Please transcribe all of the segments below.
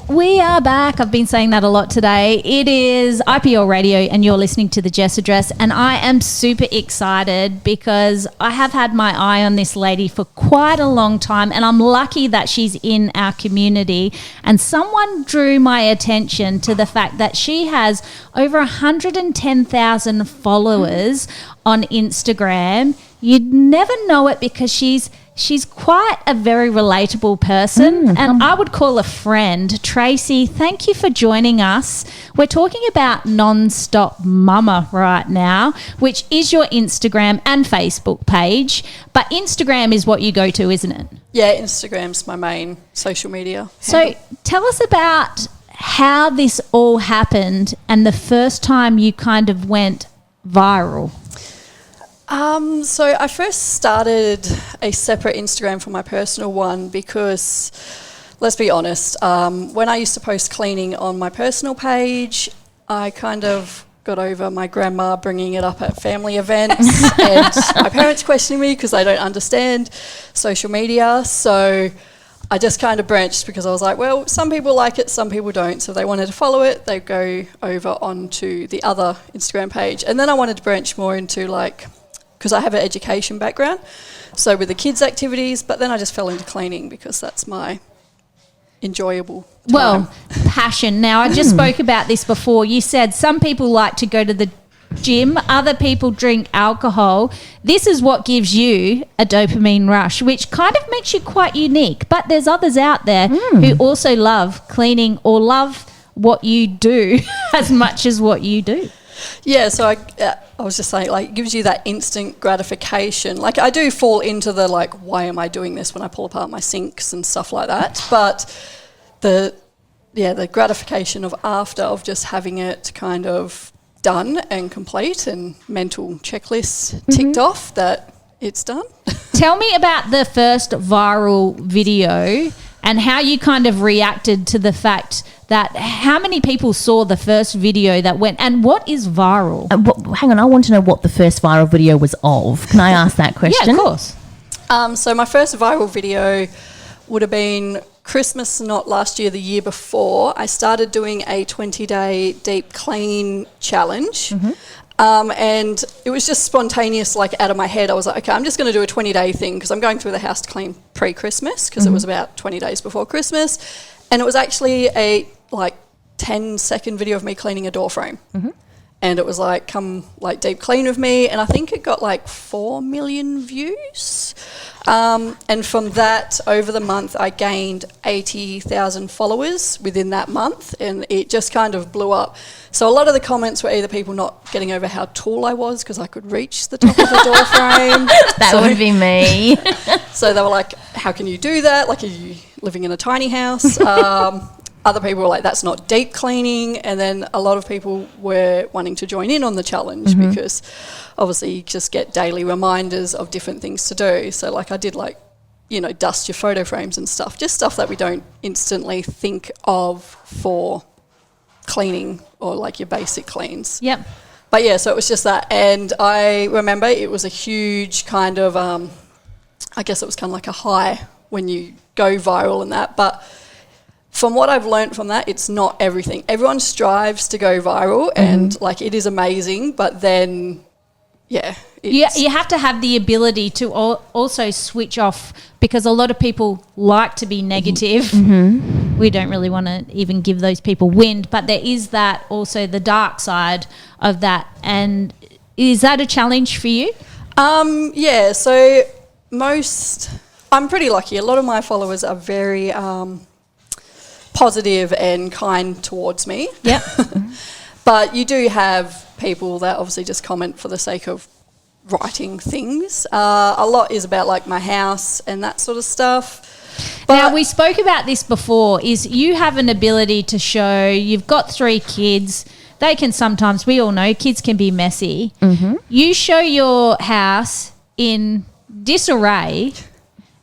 We are back. I've been saying that a lot today. It is IPL Radio and you're listening to the Jess Address, and I am super excited because I have had my eye on this lady for quite a long time, and I'm lucky that she's in our community, and someone drew my attention to the fact that she has over 110,000 followers on Instagram. You'd never know it because she's quite a very relatable person, and I would call a friend. Tracy, thank you for joining us. We're talking about Nonstopmumma right now, which is your Instagram and Facebook page, but Instagram is what you go to, isn't it? Yeah, Instagram's my main social media handle. So tell us about how this all happened and the first time you kind of went viral. So I first started a separate Instagram from my personal one because, let's be honest, when I used to post cleaning on my personal page, I kind of got over my grandma bringing it up at family events and my parents questioning me because they don't understand social media. So I just kind of branched because I was like, well, some people like it, some people don't. So if they wanted to follow it, they'd go over onto the other Instagram page. And then I wanted to branch more into because I have an education background, so with the kids' activities, but then I just fell into cleaning because that's my enjoyable time. Well, passion. Now, I just spoke about this before. You said some people like to go to the gym, other people drink alcohol. This is what gives you a dopamine rush, which kind of makes you quite unique. But there's others out there who also love cleaning or love what you do as much as what you do. Yeah, so I was just saying, it gives you that instant gratification. I do fall into the, why am I doing this when I pull apart my sinks and stuff like that. But the gratification of just having it kind of done and complete and mental checklists ticked off that it's done. Tell me about the first viral video and how you kind of reacted to the fact that how many people saw the first video that went, and what is viral? Hang on, I want to know what the first viral video was of. Can I ask that question? Yeah, of course. So my first viral video would have been Christmas, not last year, the year before. I started doing a 20-day deep clean challenge. And it was just spontaneous, out of my head. I was like, okay, I'm just going to do a 20-day thing because I'm going through the house to clean pre-Christmas because it was about 20 days before Christmas. And it was actually a 10-second video of me cleaning a door frame. And it was come deep clean with me. And I think it got 4 million views. And from that, over the month, I gained 80,000 followers within that month, and it just kind of blew up. So a lot of the comments were either people not getting over how tall I was because I could reach the top of the door frame. That would be me. So they were like, how can you do that? Are you living in a tiny house? Other people were like, that's not deep cleaning. And then a lot of people were wanting to join in on the challenge because obviously you just get daily reminders of different things to do. So I did dust your photo frames and stuff, just stuff that we don't instantly think of for cleaning or your basic cleans. Yep. But yeah, so it was just that. And I remember it was a huge kind of, I guess it was kind of like a high when you go viral and that. But from what I've learned from that, it's not everything. Everyone strives to go viral and it is amazing, but then, yeah. You have to have the ability to also switch off because a lot of people like to be negative. We don't really want to even give those people wind, but there is that also the dark side of that. And is that a challenge for you? Yeah, so I'm pretty lucky. A lot of my followers are very positive and kind towards me. Yep. But you do have people that obviously just comment for the sake of writing things. A lot is about my house and that sort of stuff. But now, we spoke about this before, is you have an ability to show, you've got 3 kids, they can sometimes, we all know, kids can be messy. You show your house in disarray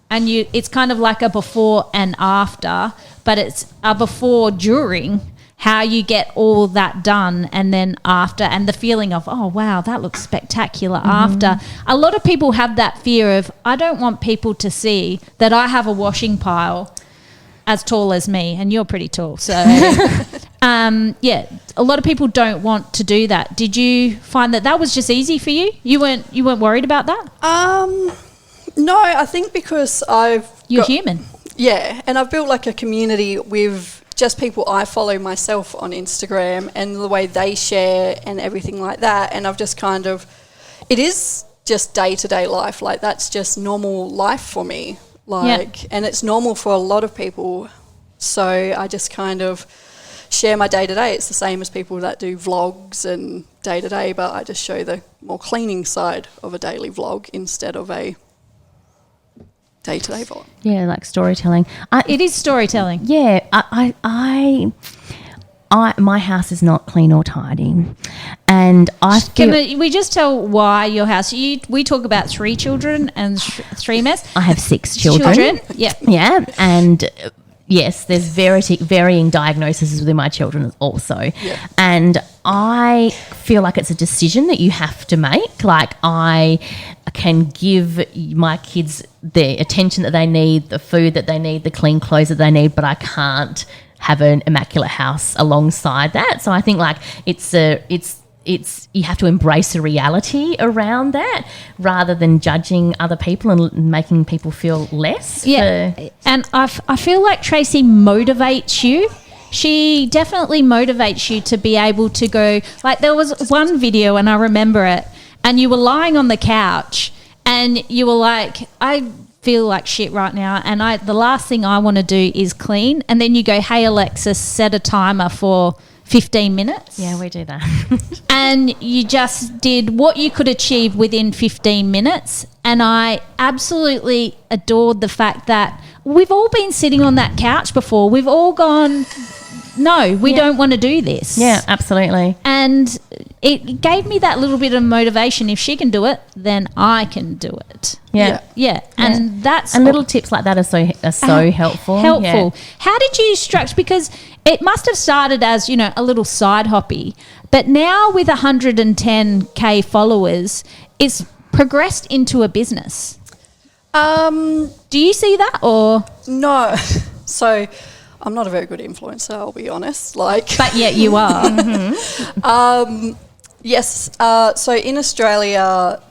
and it's kind of like a before and after, but it's a before during, how you get all that done, and then after, and the feeling of, oh, wow, that looks spectacular after. A lot of people have that fear of, I don't want people to see that I have a washing pile as tall as me, and you're pretty tall. So, yeah, a lot of people don't want to do that. Did you find that was just easy for you? You weren't worried about that? No, I think because you're human. Yeah, and I've built like a community with just people I follow myself on Instagram and the way they share and everything like that. And I've just kind of, it is just day-to-day life. Like, that's just normal life for me. Like, and it's normal for a lot of people. So I just kind of share my day-to-day. It's the same as people that do vlogs and day-to-day, but I just show the more cleaning side of a daily vlog instead of a day-to-day vlog. Yeah, like storytelling. It is storytelling. Yeah, my house is not clean or tidy, and Can we just tell why your house? We talk about 3 children and 3 mess. I have 6 children. Yeah, and yes, there's varying diagnoses within my children also, and I feel like it's a decision that you have to make. Like, I can give my kids the attention that they need, the food that they need, the clean clothes that they need, but I can't have an immaculate house alongside that. So I think like it's you have to embrace a reality around that rather than judging other people and making people feel less. Yeah, and I feel like Tracy motivates you. She definitely motivates you to be able to go. Like, there was one video, and I remember it, and you were lying on the couch, and you were like, I feel like shit right now, and the last thing I want to do is clean. And then you go, hey Alexa, set a timer for 15 minutes. Yeah, we do that. And you just did what you could achieve within 15 minutes. And I absolutely adored the fact that we've all been sitting on that couch before. We've all gone, no, we don't want to do this. Yeah, absolutely. And it gave me that little bit of motivation. If she can do it, then I can do it. Yeah. And that's... And little tips like that are so helpful. Helpful. Yeah. How did you structure... Because it must have started as, a little side hobby. But now with 110K followers, it's progressed into a business. Do you see that, or...? No. So... I'm not a very good influencer, I'll be honest. But yet you are. Yes. So in Australia,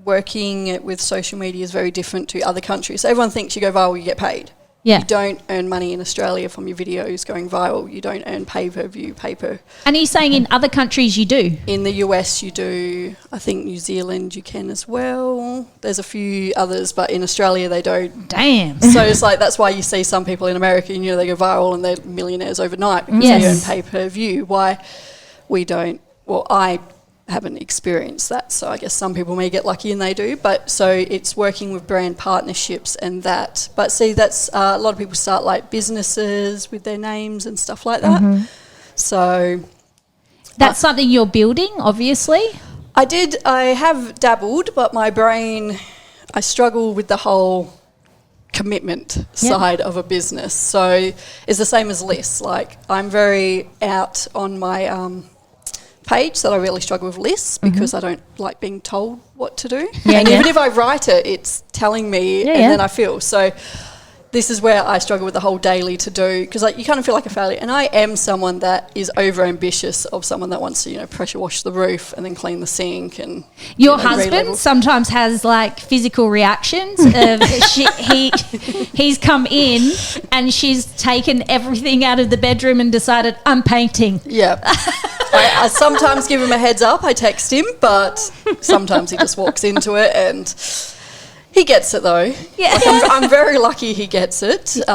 working with social media is very different to other countries. So everyone thinks you go viral, you get paid. Yeah. You don't earn money in Australia from your videos going viral. You don't earn pay-per-view, And are you saying in other countries you do? In the US you do. I think New Zealand you can as well. There's a few others, but in Australia they don't. Damn. So it's like, that's why you see some people in America, they go viral and they're millionaires overnight because they earn pay-per-view. Why we don't? Well, I haven't experienced that, so I guess some people may get lucky and they do, but so it's working with brand partnerships and that. But see, that's a lot of people start like businesses with their names and stuff like that. So that's something you're building, obviously. I have dabbled, but my brain, I struggle with the whole commitment side of a business. So it's the same as lists. Like, I'm very out on my page that I really struggle with lists because I don't like being told what to do. And even if I write it, it's telling me and then I feel. So this is where I struggle with the whole daily to do, because you kind of feel like a failure. And I am someone that is over ambitious of someone that wants to, pressure wash the roof and then clean the sink. And your husband sometimes has like physical reactions of he's come in and she's taken everything out of the bedroom and decided, I'm painting. Yeah. I sometimes give him a heads up. I text him, but sometimes he just walks into it and he gets it though. Yeah. I'm very lucky he gets it. And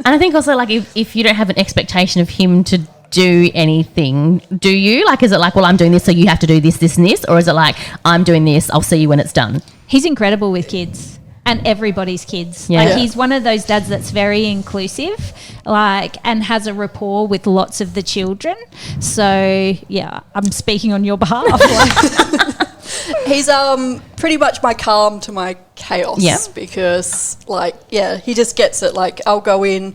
I think also, like, if you don't have an expectation of him to do anything, do you? Like, is it like, well, I'm doing this, so you have to do this, this and this? Or is it like, I'm doing this, I'll see you when it's done? He's incredible with kids. And everybody's kids. Yeah. He's one of those dads that's very inclusive, and has a rapport with lots of the children. So, yeah, I'm speaking on your behalf. He's pretty much my calm to my chaos because, he just gets it. Like, I'll go in.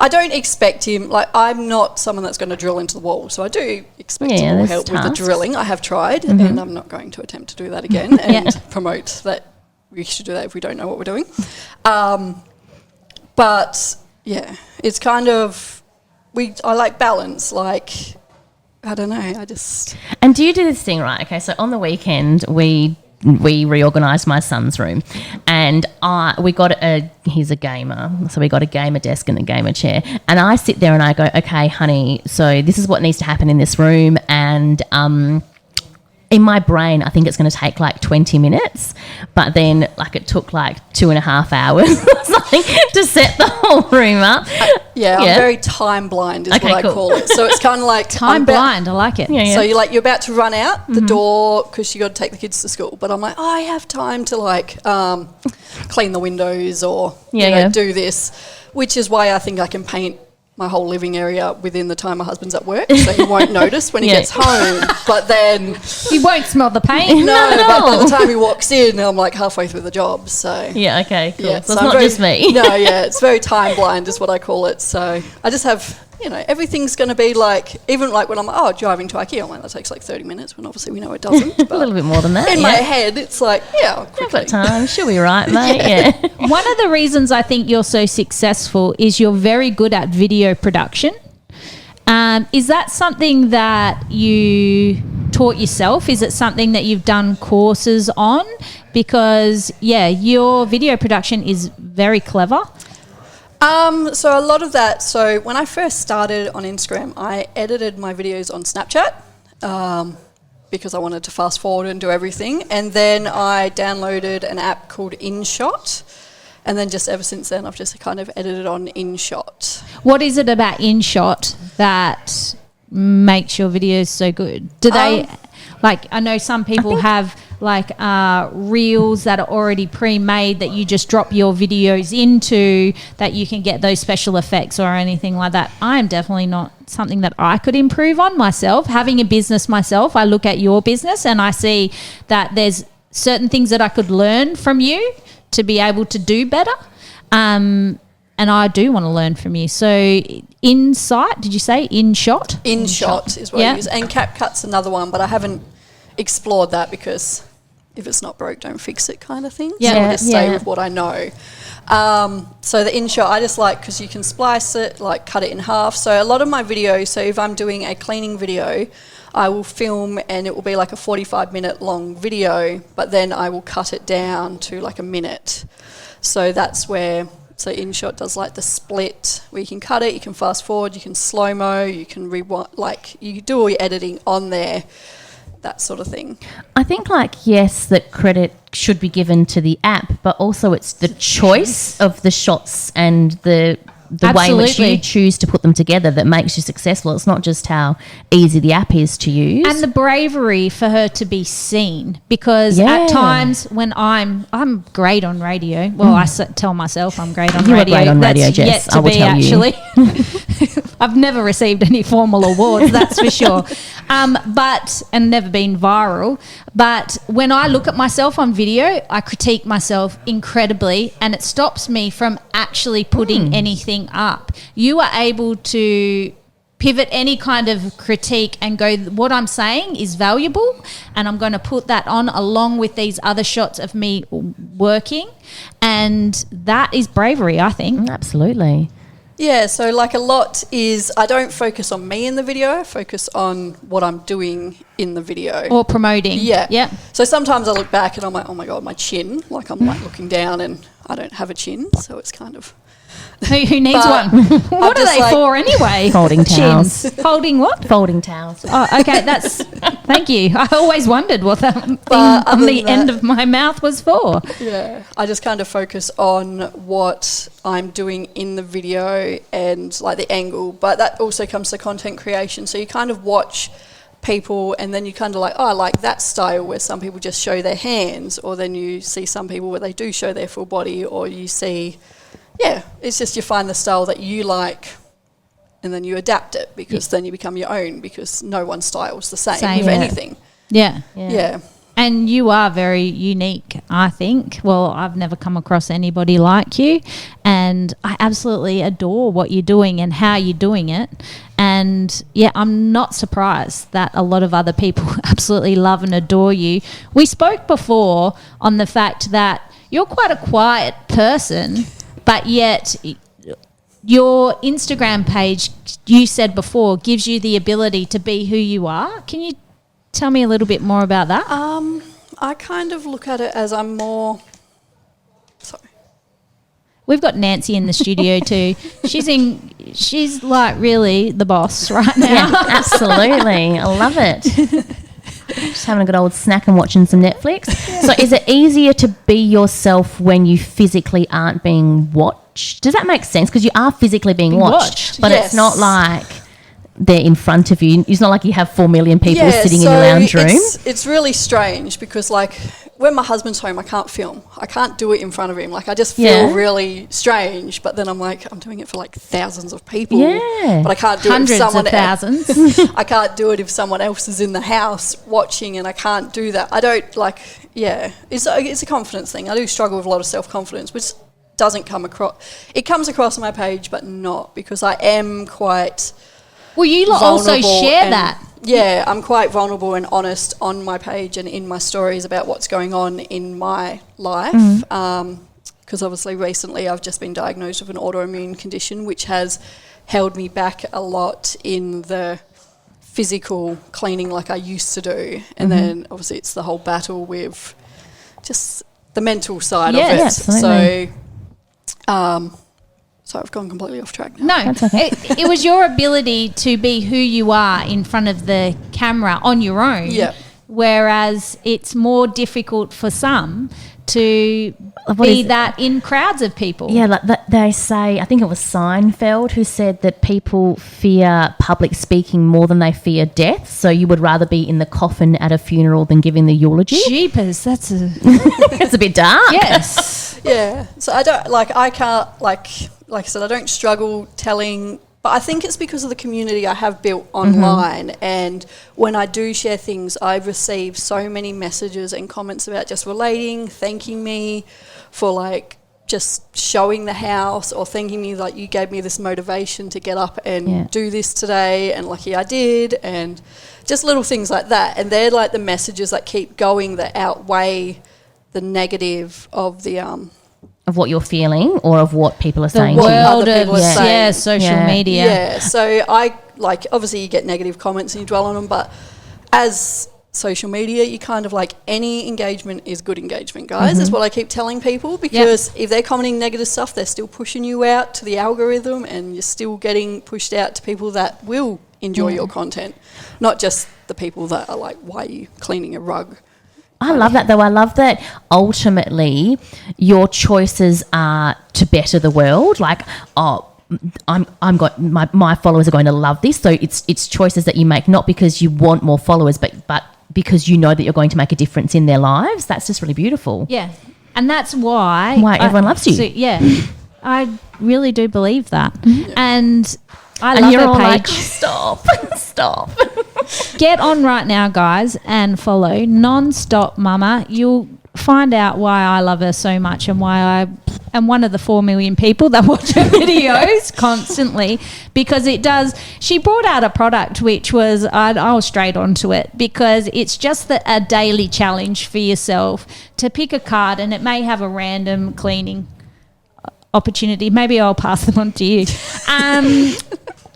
I don't expect him. Like, I'm not someone that's going to drill into the wall. So I do expect him to help with the drilling. I have tried, and I'm not going to attempt to do that again and promote that. We should do that if we don't know what we're doing. But Yeah, it's kind of I like balance. Like, I don't know. And do you do this thing, right? Okay, so on the weekend we reorganised my son's room, and he's a gamer, so we got a gamer desk and a gamer chair, and I sit there and I go, okay, honey, so this is what needs to happen in this room, and in my brain, I think it's going to take like 20 minutes, but then like it took like 2.5 hours or something to set the whole room up. I'm very time blind is what I call it. So it's kind of like time blind. I like it. So you're about to run out the door because you got to take the kids to school, but I'm like, I have time to like clean the windows or do this, which is why I think I can paint my whole living area within the time my husband's at work, so he won't notice when he gets home. But then he won't smell the paint. No, but by the time he walks in, I'm like halfway through the job. So okay, cool. Yeah, so it's not just me. No, it's very time blind is what I call it. So I just have, everything's going to be like, even like when I'm driving to IKEA, I'm like, that takes like 30 minutes, when obviously we know it doesn't. But a little bit more than that. In my head, it's like, quickly. I've got time. She'll be right, mate. One of the reasons I think you're so successful is you're very good at video production. Is that something that you taught yourself? Is it something that you've done courses on? Because, your video production is very clever. So a lot of that, so when I first started on Instagram, I edited my videos on Snapchat because I wanted to fast forward and do everything. And then I downloaded an app called InShot. And then just ever since then, I've just kind of edited on InShot. What is it about InShot that makes your videos so good? Do they, I know some people have reels that are already pre-made that you just drop your videos into, that you can get those special effects or anything like that. I'm definitely not something that I could improve on myself. Having a business myself, I look at your business and I see that there's certain things that I could learn from you to be able to do better. And I do want to learn from you. So Insight, did you say InShot? InShot is what I use. And CapCut's another one, but I haven't explored that because if it's not broke, don't fix it kind of thing. So I'll just stay with what I know. So the InShot, I just like because you can splice it, like cut it in half. So a lot of my videos, so if I'm doing a cleaning video, I will film and it will be like a 45-minute long video, but then I will cut it down to like a minute. So that's where, InShot does like the split where you can cut it, you can fast forward, you can slow-mo, you can rewind, like you do all your editing on there, that sort of thing. I think that credit should be given to the app, but also it's the choice of the shots and the way in which you choose to put them together that makes you successful. It's not just how easy the app is to use. And the bravery for her to be seen, because at times when I'm great on radio, well, I tell myself I'm great on radio. You're great on radio, that's Jess. yet to I will be, tell actually. you. I've never received any formal awards, that's for sure. And never been viral. But when I look at myself on video, I critique myself incredibly, and it stops me from actually putting anything up. You are able to pivot any kind of critique and go, what I'm saying is valuable, and I'm going to put that on along with these other shots of me working, and that is bravery, I think. Absolutely. Yeah, so like a lot is I don't focus on me in the video, I focus on what I'm doing in the video. Or promoting. Yeah. So sometimes I look back and I'm like, oh my God, my chin. Like I'm like looking down and I don't have a chin, so it's kind of... Who needs one? What are they for anyway? Folding towels. Holding what? Folding towels. Oh, okay, thank you. I always wondered what that thing on the end of my mouth was for. Yeah, I just kind of focus on what I'm doing in the video and like the angle, but that also comes to content creation. So you kind of watch people and then you kind of like, oh, I like that style where some people just show their hands, or then you see some people where they do show their full body, or you see... Yeah, it's just you find the style that you like and then you adapt it, because then you become your own, because no one's style is the same with anything. Yeah. And you are very unique, I think. Well, I've never come across anybody like you, and I absolutely adore what you're doing and how you're doing it. And, I'm not surprised that a lot of other people absolutely love and adore you. We spoke before on the fact that you're quite a quiet person, but yet your Instagram page, you said before, gives you the ability to be who you are. Can you tell me a little bit more about that? I kind of look at it as I'm more... Sorry. We've got Nancy in the studio too. She's like really the boss right now. Yeah, absolutely. I love it. Just having a good old snack and watching some Netflix. So is it easier to be yourself when you physically aren't being watched? Does that make sense? Because you are physically being watched. But yes. It's not like they're in front of you. It's not like you have 4 million people sitting in your lounge room. It's really strange because, like, when my husband's home, I can't film. I can't do it in front of him. Like, I just feel really strange. But then I'm like, I'm doing it for, like, thousands of people. Yeah. But I can't do Hundreds it if someone of thousands. I can't do it if someone else is in the house watching, and I can't do that. I don't, like, it's a confidence thing. I do struggle with a lot of self-confidence, which doesn't come across. It comes across on my page, but not, because I am quite... Well, you also share that. Yeah, I'm quite vulnerable and honest on my page and in my stories about what's going on in my life. Because obviously recently I've just been diagnosed with an autoimmune condition, which has held me back a lot in the physical cleaning like I used to do. And then obviously it's the whole battle with just the mental side of it. Yeah, absolutely. So I've gone completely off track now. No, it was your ability to be who you are in front of the camera on your own. Yeah. Whereas it's more difficult for some to be that in crowds of people. Yeah, like they say, I think it was Seinfeld who said that people fear public speaking more than they fear death. So you would rather be in the coffin at a funeral than giving the eulogy. Jeepers, that's It's a bit dark. Yes. Yeah. So I can't, like I said, I don't struggle telling, but I think it's because of the community I have built online. And when I do share things, I receive so many messages and comments about just relating, thanking me for, like, just showing the house, or thanking me, like, you gave me this motivation to get up and do this today, and lucky I did, and just little things like that. And they're like the messages that keep going, that outweigh the negative of the of what you're feeling or of what people are saying The to you. world Other people are of saying. social media. Yeah, so I, like, obviously you get negative comments and you dwell on them, but as social media, you kind of, like, any engagement is good engagement, guys, is what I keep telling people, because if they're commenting negative stuff, they're still pushing you out to the algorithm, and you're still getting pushed out to people that will enjoy your content, not just the people that are like, why are you cleaning a rug? I love that, though. I love that ultimately your choices are to better the world. Like, my followers are going to love this. So it's choices that you make, not because you want more followers, but because you know that you're going to make a difference in their lives. That's just really beautiful. Yeah. And that's why everyone loves you. So, yeah. I really do believe that. And I And love you're her all page. like, stop. Get on right now, guys, and follow Nonstopmumma. You'll find out why I love her so much and why I am one of the 4 million people that watch her videos constantly, because it does. She brought out a product which was, I was straight onto it, because it's just a daily challenge for yourself to pick a card, and it may have a random cleaning opportunity. Maybe I'll pass them on to you.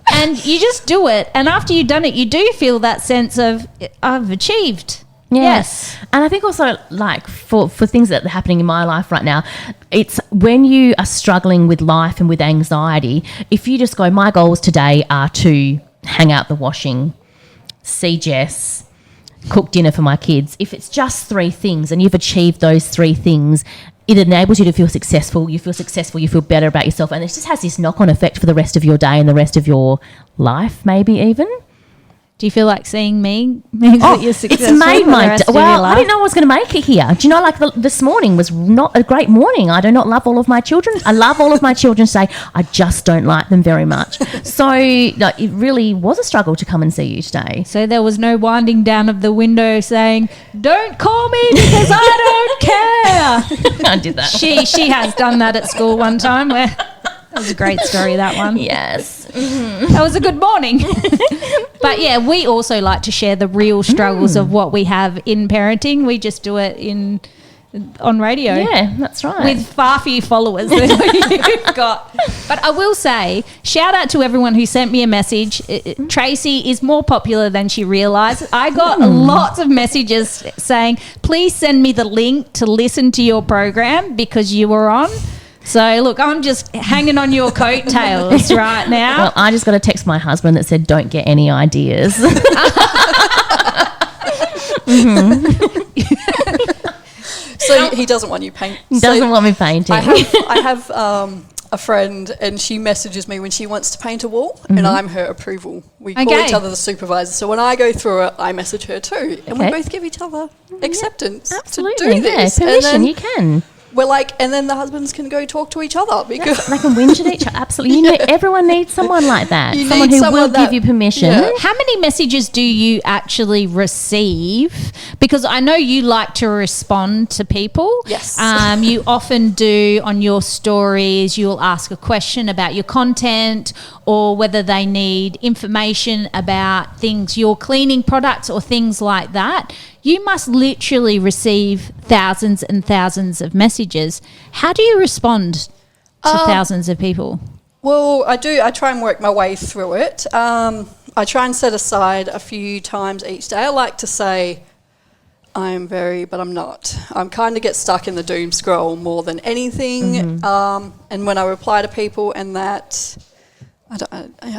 And you just do it. And after you've done it, you do feel that sense of, I've achieved. Yes. And I think also, like, for things that are happening in my life right now, it's when you are struggling with life and with anxiety, if you just go, my goals today are to hang out the washing, see Jess, cook dinner for my kids. If it's just 3 things and you've achieved those 3 things, it enables you to feel successful. You feel better about yourself, and it just has this knock-on effect for the rest of your day and the rest of your life, maybe even. Do you feel like seeing me means that you're successful? It's made my day. well, I didn't know I was going to make it here. Do you know, like, this morning was not a great morning. I do not love all of my children. I love all of my children today. I just don't like them very much. So it really was a struggle to come and see you today. So there was no winding down of the window saying, "Don't call me because I don't care." I did that. She has done that at school one time. Where that was a great story, that one. Yes. That was a good morning. But yeah, we also like to share the real struggles of what we have in parenting. We just do it in on radio. Yeah, that's right. With far fewer followers than you've got. But I will say, shout out to everyone who sent me a message. Tracy is more popular than she realised. I got lots of messages saying, please send me the link to listen to your program because you were on. So, look, I'm just hanging on your coattails right now. Well, I just got a text my husband that said, don't get any ideas. So he doesn't want you paint. He doesn't want me painting. I have a friend, and she messages me when she wants to paint a wall, and I'm her approval. We call each other the supervisor. So when I go through it, I message her too, and we both give each other acceptance to do this. Permission, you can. We're like, and then the husbands can go talk to each other because they can whinge at each other. Absolutely, everyone needs someone like that. Someone who will give you permission. Yeah. How many messages do you actually receive? Because I know you like to respond to people. Yes. You often do on your stories. You'll ask a question about your content or whether they need information about things, your cleaning products or things like that. You must literally receive thousands and thousands of messages. How do you respond to thousands of people? Well, I do. I try and work my way through it. I try and set aside a few times each day. I like to say, but I'm not. I'm kind of get stuck in the doom scroll more than anything. And when I reply to people and that... I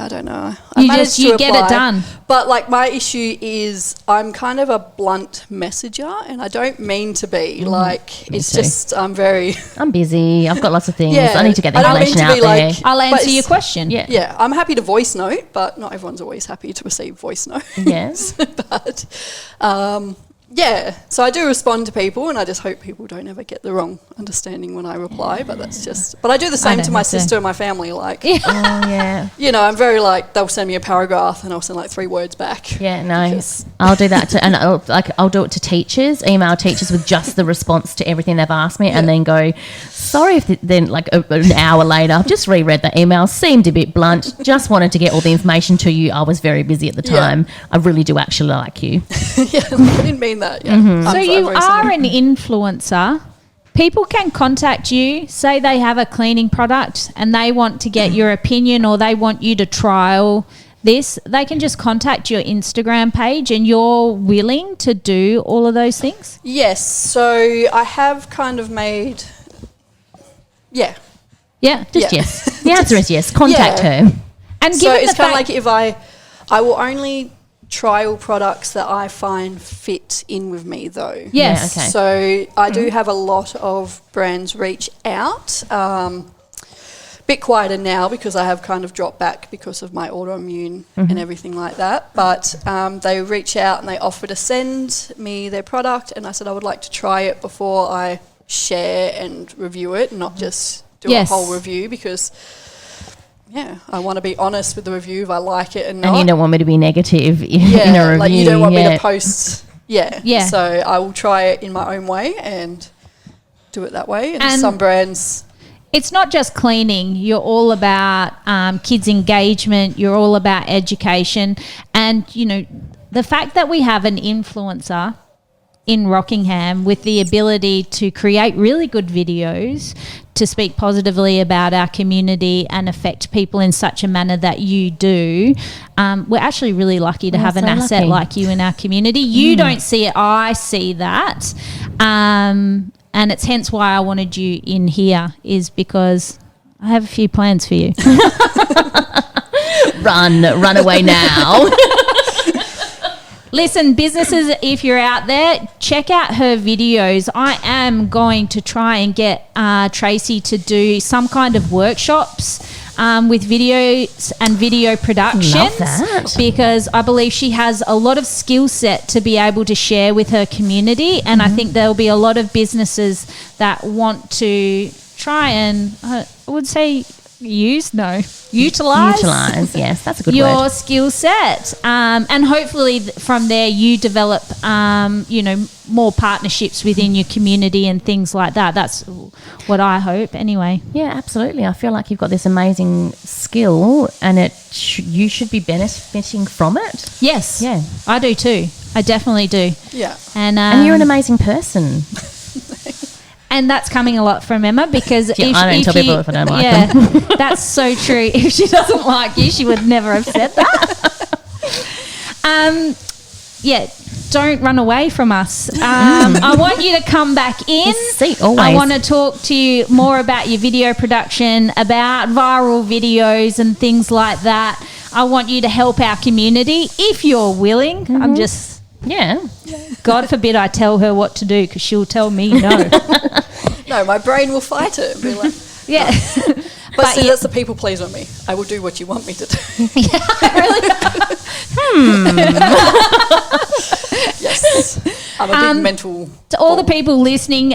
don't know. You get it done. But like my issue is I'm kind of a blunt messenger, and I don't mean to be. Like it's just I'm busy. I've got lots of things. Yeah, I need to get the information out there. I'll answer your question. Yeah. I'm happy to voice note, but not everyone's always happy to receive voice notes. Yes. But so I do respond to people, and I just hope people don't ever get the wrong understanding when I reply. But that's just. But I do the same to my sister and my family. Like, I'm very like they'll send me a paragraph, and I'll send like 3 words back. Yeah, no, I'll do that too, and I'll do it to teachers. Email teachers with just the response to everything they've asked me, and then go, sorry if then like an hour later, I've just reread the email, seemed a bit blunt. Just wanted to get all the information to you. I was very busy at the time. I really do actually like you. I didn't mean that. Yeah. So you are an influencer. People can contact you, say they have a cleaning product and they want to get your opinion or they want you to trial this. They can just contact your Instagram page and you're willing to do all of those things? Yes. So I have kind of made... Yeah. Yes. The answer is yes. Contact her. And so it's kind of like if I will only... trial products that I find fit in with me though. Yes. Yeah, okay. So I do have a lot of brands reach out. Bit quieter now because I have kind of dropped back because of my autoimmune and everything like that. But they reach out and they offer to send me their product, and I said I would like to try it before I share and review it, and not just do a whole review because... Yeah, I want to be honest with the review if I like it and not. And you don't want me to be negative in a review. Like you don't want me to post. Yeah. So I will try it in my own way and do it that way. And some brands... It's not just cleaning. You're all about kids' engagement. You're all about education. And, the fact that we have an influencer in Rockingham with the ability to create really good videos, to speak positively about our community and affect people in such a manner that you do. We're actually really lucky to have an asset like you in our community. You don't see it. I see that. And it's hence why I wanted you in here, is because I have a few plans for you. Run away now. Listen, businesses, if you're out there, check out her videos. I am going to try and get Tracy to do some kind of workshops with videos and video productions. Love that. Because I believe she has a lot of skill set to be able to share with her community, and I think there'll be a lot of businesses that want to try and, I would say... utilize, yes, that's a good your word. skill set, and hopefully from there you develop more partnerships within your community and things like that. That's what I hope anyway. Yeah, absolutely. I feel like you've got this amazing skill and you should be benefiting from it. Yes, I do too. I definitely do. Yeah. And you're an amazing person. And that's coming a lot from Emma because I don't tell people if I don't like them. That's so true. If she doesn't like you, she would never have said that. Don't run away from us. I want you to come back in. Always. I want to talk to you more about your video production, about viral videos and things like that. I want you to help our community if you're willing. I'm just... Yeah. God forbid I tell her what to do because she'll tell me no. No, my brain will fight it and be like... Yeah. But see, that's the people pleaser me. I will do what you want me to do. Yes. I'm a big mental... To all the people listening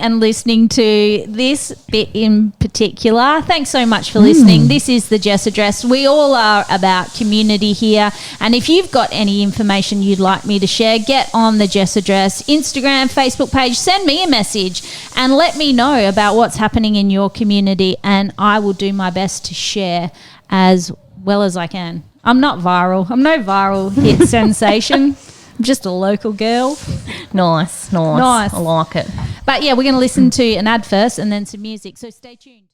to this bit in particular, thanks so much for listening. This is the Jess Address. We all are about community here. And if you've got any information you'd like me to share, get on the Jess Address Instagram, Facebook page, send me a message and let me know about what's happening in your community, and I will do my best to share as well as I can. I'm not viral. I'm no viral hit sensation. I'm just a local girl. Nice. I like it. But yeah, we're going to listen to an ad first and then some music. So stay tuned.